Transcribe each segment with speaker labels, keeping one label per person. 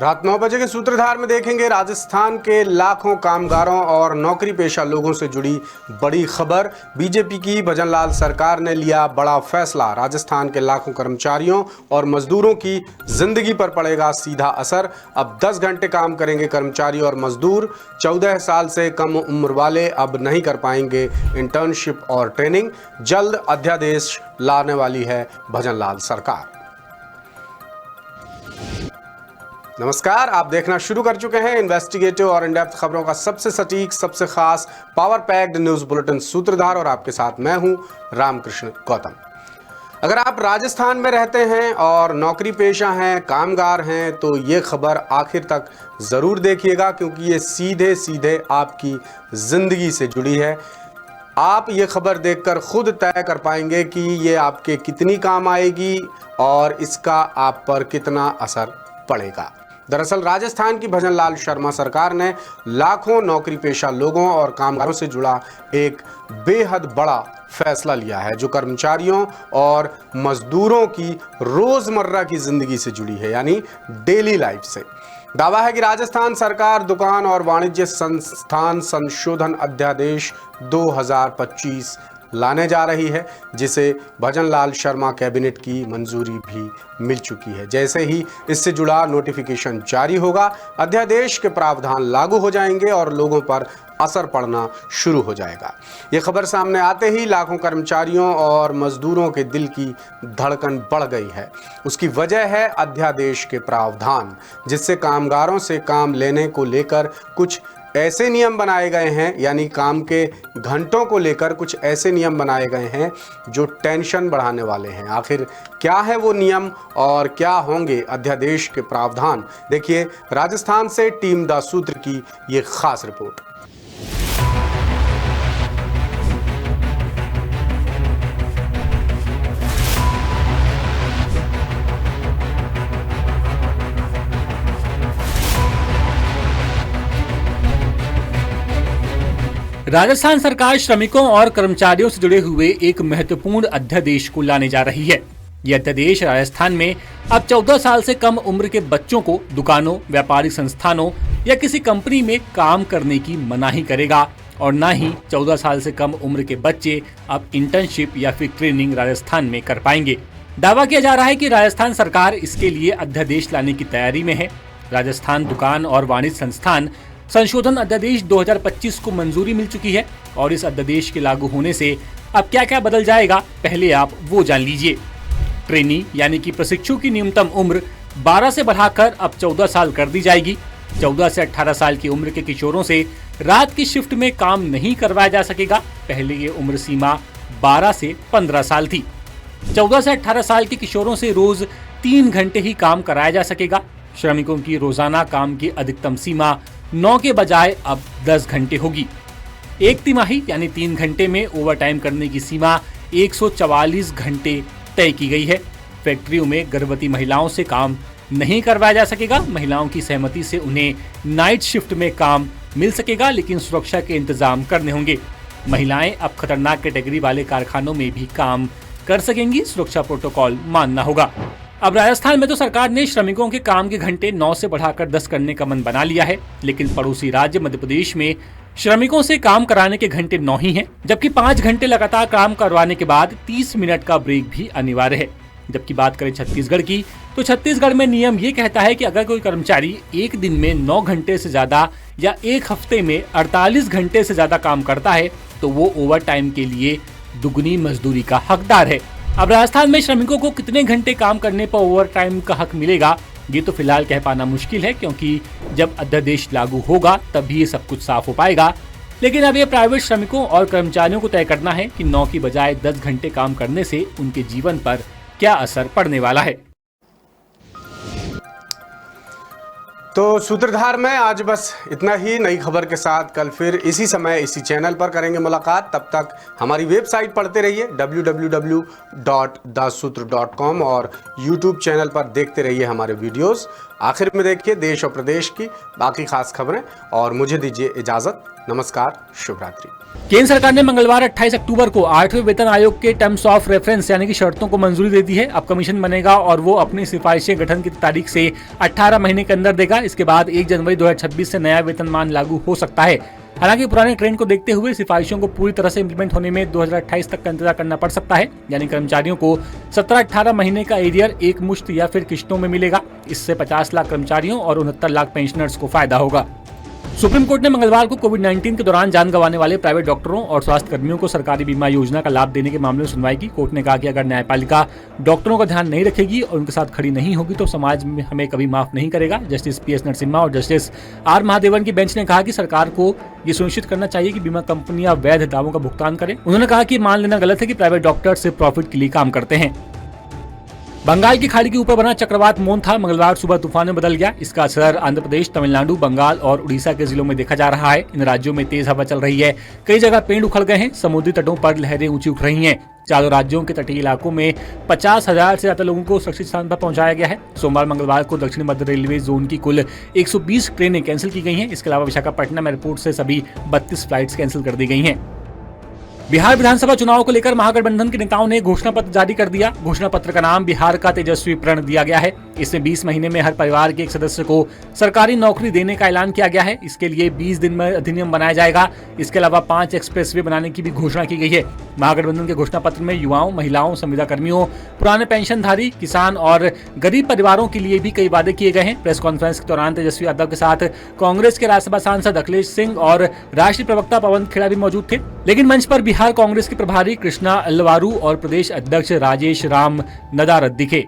Speaker 1: रात 9 बजे के सूत्रधार में देखेंगे राजस्थान के लाखों कामगारों और नौकरी पेशा लोगों से जुड़ी बड़ी खबर। बीजेपी की भजनलाल सरकार ने लिया बड़ा फैसला। राजस्थान के लाखों कर्मचारियों और मजदूरों की जिंदगी पर पड़ेगा सीधा असर। अब 10 घंटे काम करेंगे कर्मचारी और मजदूर। 14 साल से कम उम्र वाले अब नहीं कर पाएंगे इंटर्नशिप और ट्रेनिंग। जल्द अध्यादेश लाने वाली है भजनलाल सरकार। नमस्कार, आप देखना शुरू कर चुके हैं इन्वेस्टिगेटिव और इन-डेप्थ खबरों का सबसे सटीक, सबसे खास, पावर पैक्ड न्यूज बुलेटिन सूत्रधार, और आपके साथ मैं हूं रामकृष्ण गौतम। अगर आप राजस्थान में रहते हैं और नौकरी पेशा हैं, कामगार हैं, तो ये खबर आखिर तक जरूर देखिएगा, क्योंकि ये सीधे सीधे आपकी जिंदगी से जुड़ी है। आप ये खबर देखकर खुद तय कर पाएंगे कि ये आपके कितनी काम आएगी और इसका आप पर कितना असर पड़ेगा। दरअसल राजस्थान की भजनलाल शर्मा सरकार ने लाखों नौकरी पेशा लोगों और कामगारों से जुड़ा एक बेहद बड़ा फैसला लिया है, जो कर्मचारियों और मजदूरों की रोजमर्रा की जिंदगी से जुड़ी है, यानी डेली लाइफ से। दावा है कि राजस्थान सरकार दुकान और वाणिज्य संस्थान संशोधन अध्यादेश 2025 लाने जा रही है, जिसे भजनलाल शर्मा कैबिनेट की मंजूरी भी मिल चुकी है। जैसे ही इससे जुड़ा नोटिफिकेशन जारी होगा, अध्यादेश के प्रावधान लागू हो जाएंगे और लोगों पर असर पड़ना शुरू हो जाएगा। ये खबर सामने आते ही लाखों कर्मचारियों और मजदूरों के दिल की धड़कन बढ़ गई है। उसकी वजह है अध्यादेश के प्रावधान, जिससे कामगारों से काम लेने को लेकर कुछ ऐसे नियम बनाए गए हैं, यानी काम के घंटों को लेकर कुछ ऐसे नियम बनाए गए हैं जो टेंशन बढ़ाने वाले हैं। आखिर क्या है वो नियम और क्या होंगे अध्यादेश के प्रावधान? देखिए राजस्थान से टीम दा सूत्र की ये खास रिपोर्ट।
Speaker 2: राजस्थान सरकार श्रमिकों और कर्मचारियों से जुड़े हुए एक महत्वपूर्ण अध्यादेश को लाने जा रही है। यह अध्यादेश राजस्थान में अब 14 साल से कम उम्र के बच्चों को दुकानों, व्यापारिक संस्थानों या किसी कंपनी में काम करने की मनाही करेगा, और न ही 14 साल से कम उम्र के बच्चे अब इंटर्नशिप या फिर ट्रेनिंग राजस्थान में कर पाएंगे। दावा किया जा रहा है कि राजस्थान सरकार इसके लिए अध्यादेश लाने की तैयारी में है। राजस्थान दुकान और वाणिज्य संस्थान संशोधन अध्यादेश 2025 को मंजूरी मिल चुकी है, और इस अध्यादेश के लागू होने से अब क्या क्या बदल जाएगा, पहले आप वो जान लीजिए। ट्रेनी यानी कि प्रशिक्षु की न्यूनतम उम्र 12 से बढ़ाकर अब 14 साल कर दी जाएगी। 14 से 18 साल की उम्र के किशोरों से रात की शिफ्ट में काम नहीं करवाया जा सकेगा। पहले ये उम्र सीमा 12 से 15 साल थी। 14 से 18 साल के किशोरों से रोज 3 घंटे ही काम कराया जा सकेगा। श्रमिकों की रोजाना काम की अधिकतम सीमा 9 के बजाय अब 10 घंटे होगी। एक तिमाही यानी 3 घंटे में ओवर टाइम करने की सीमा 144 घंटे तय की गई है। फैक्ट्रियों में गर्भवती महिलाओं से काम नहीं करवाया जा सकेगा। महिलाओं की सहमति से उन्हें नाइट शिफ्ट में काम मिल सकेगा, लेकिन सुरक्षा के इंतजाम करने होंगे। महिलाएं अब खतरनाक कैटेगरी वाले कारखानों में भी काम कर सकेंगी। सुरक्षा प्रोटोकॉल मानना होगा। अब राजस्थान में तो सरकार ने श्रमिकों के काम के घंटे 9 से बढ़ाकर 10 करने का मन बना लिया है, लेकिन पड़ोसी राज्य मध्य प्रदेश में श्रमिकों से काम कराने के घंटे 9 ही हैं, जबकि 5 घंटे लगातार काम करवाने के बाद 30 मिनट का ब्रेक भी अनिवार्य है। जबकि बात करें छत्तीसगढ़ की, तो छत्तीसगढ़ में नियम ये कहता है कि अगर कोई कर्मचारी एक दिन में 9 घंटे से ज्यादा या एक हफ्ते में 48 घंटे से ज्यादा काम करता है, तो वो ओवर टाइम के लिए दुगनी मजदूरी का हकदार है। अब राजस्थान में श्रमिकों को कितने घंटे काम करने पर ओवर टाइम का हक मिलेगा, ये तो फिलहाल कह पाना मुश्किल है, क्योंकि जब अध्यादेश लागू होगा तभी ये सब कुछ साफ हो पाएगा। लेकिन अब ये प्राइवेट श्रमिकों और कर्मचारियों को तय करना है कि 9 की बजाय 10 घंटे काम करने से उनके जीवन पर क्या असर पड़ने वाला है।
Speaker 1: तो सूत्रधार में आज बस इतना ही। नई खबर के साथ कल फिर इसी समय इसी चैनल पर करेंगे मुलाकात। तब तक हमारी वेबसाइट पढ़ते रहिए www.daसूत्र.com और YouTube चैनल पर देखते रहिए हमारे वीडियोस। आखिर में देखिए देश और प्रदेश की बाकी खास खबरें, और मुझे दीजिए इजाज़त। नमस्कार, शुभ रात्रि।
Speaker 2: केंद्र सरकार ने मंगलवार 28 अक्टूबर को 8वें वेतन आयोग के टर्म्स ऑफ रेफरेंस यानी कि शर्तों को मंजूरी दे दी है। अब कमीशन बनेगा और वो अपनी सिफारिशें गठन की तारीख से 18 महीने के अंदर देगा। इसके बाद 1 जनवरी 2026 से नया वेतनमान लागू हो सकता है। हालांकि पुराने ट्रेंड को देखते हुए सिफारिशों को पूरी तरह से इंप्लीमेंट होने में 2028 तक का इंतजार करना पड़ सकता है। यानी कर्मचारियों को 17-18 महीने का एरियर एक मुश्त या फिर किश्तों में मिलेगा। इससे 50 लाख कर्मचारियों और 69 लाख पेंशनर्स को फायदा होगा। सुप्रीम कोर्ट ने मंगलवार को कोविड-19 के दौरान जान गंवाने वाले प्राइवेट डॉक्टरों और स्वास्थ्य कर्मियों को सरकारी बीमा योजना का लाभ देने के मामले में सुनवाई की। कोर्ट ने कहा कि अगर न्यायपालिका डॉक्टरों का ध्यान नहीं रखेगी और उनके साथ खड़ी नहीं होगी तो समाज में हमें कभी माफ नहीं करेगा। जस्टिस PS नरसिम्हा और जस्टिस R महादेवन की बेंच ने कहा कि सरकार को ये सुनिश्चित करना चाहिए कि बीमा कंपनियां वैध दावों का भुगतान करें। उन्होंने कहा कि मान लेना गलत है कि प्राइवेट डॉक्टर सिर्फ प्रॉफिट के लिए काम करते हैं। बंगाल की खाड़ी के ऊपर बना चक्रवात मोन्था मंगलवार सुबह तूफान में बदल गया। इसका असर आंध्र प्रदेश, तमिलनाडु, बंगाल और उड़ीसा के जिलों में देखा जा रहा है। इन राज्यों में तेज हवा चल रही है। कई जगह पेड़ उखड़ गए हैं। समुद्री तटों पर लहरें ऊंची उठ रही हैं। चारों राज्यों के तटीय इलाकों में 50,000 से ज्यादा लोगों को सुरक्षित स्थान पर पहुंचाया गया है। सोमवार मंगलवार को दक्षिण मध्य रेलवे जोन की कुल 120 ट्रेनें कैंसिल की गई हैं। इसके अलावा विशाखापट्टनम एयरपोर्ट से सभी 32 फ्लाइट्स कैंसिल कर दी गई हैं। बिहार विधानसभा चुनाव को लेकर महागठबंधन के नेताओं ने घोषणा पत्र जारी कर दिया। घोषणा पत्र का नाम बिहार का तेजस्वी प्रण दिया गया है। इसमें 20 महीने में हर परिवार के एक सदस्य को सरकारी नौकरी देने का ऐलान किया गया है। इसके लिए 20 दिन में अधिनियम बनाया जाएगा। इसके अलावा 5 एक्सप्रेसवे बनाने की भी घोषणा की गई है। महागठबंधन के घोषणा पत्र में युवाओं, महिलाओं, संविदा कर्मियों, पुराने पेंशनधारी, किसान और गरीब परिवारों के लिए भी कई वादे किए गए हैं। प्रेस कॉन्फ्रेंस के दौरान तेजस्वी यादव के साथ कांग्रेस के राज्यसभा सांसद अखिलेश सिंह और राष्ट्रीय प्रवक्ता पवन खेड़ा भी मौजूद थे। लेकिन मंच पर बिहार कांग्रेस के प्रभारी कृष्णा अल्वारू और प्रदेश अध्यक्ष राजेश राम नदारत दिखे।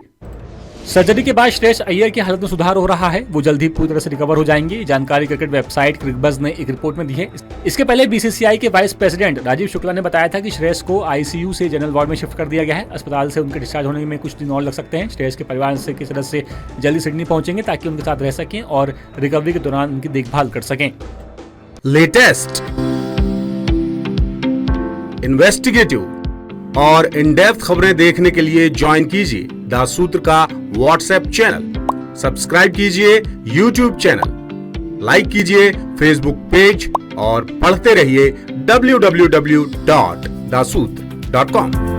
Speaker 2: सर्जरी के बाद श्रेयस अय्यर की हालत में सुधार हो रहा है। वो जल्द ही पूरी तरह से रिकवर हो जाएंगे। जानकारी क्रिकेट वेबसाइट क्रिकबज़ ने एक रिपोर्ट में दी है। इसके पहले BCCI के वाइस प्रेसिडेंट राजीव शुक्ला ने बताया था कि श्रेयस को ICU से जनरल वार्ड में शिफ्ट कर दिया गया है। अस्पताल से उनके डिस्चार्ज होने में कुछ दिन और लग सकते हैं। श्रेयस के परिवार के सदस्य जल्दी सिडनी पहुंचेंगे ताकि उनके साथ रह सकें और रिकवरी के दौरान उनकी देखभाल कर सकें।
Speaker 1: लेटेस्ट, इन्वेस्टिगेटिव और इन डेप्थ खबरें देखने के लिए ज्वाइन कीजिए द सूत्र का व्हाट्सएप चैनल, सब्सक्राइब कीजिए YouTube चैनल, लाइक कीजिए Facebook पेज और पढ़ते रहिए www.daसूत्र.com।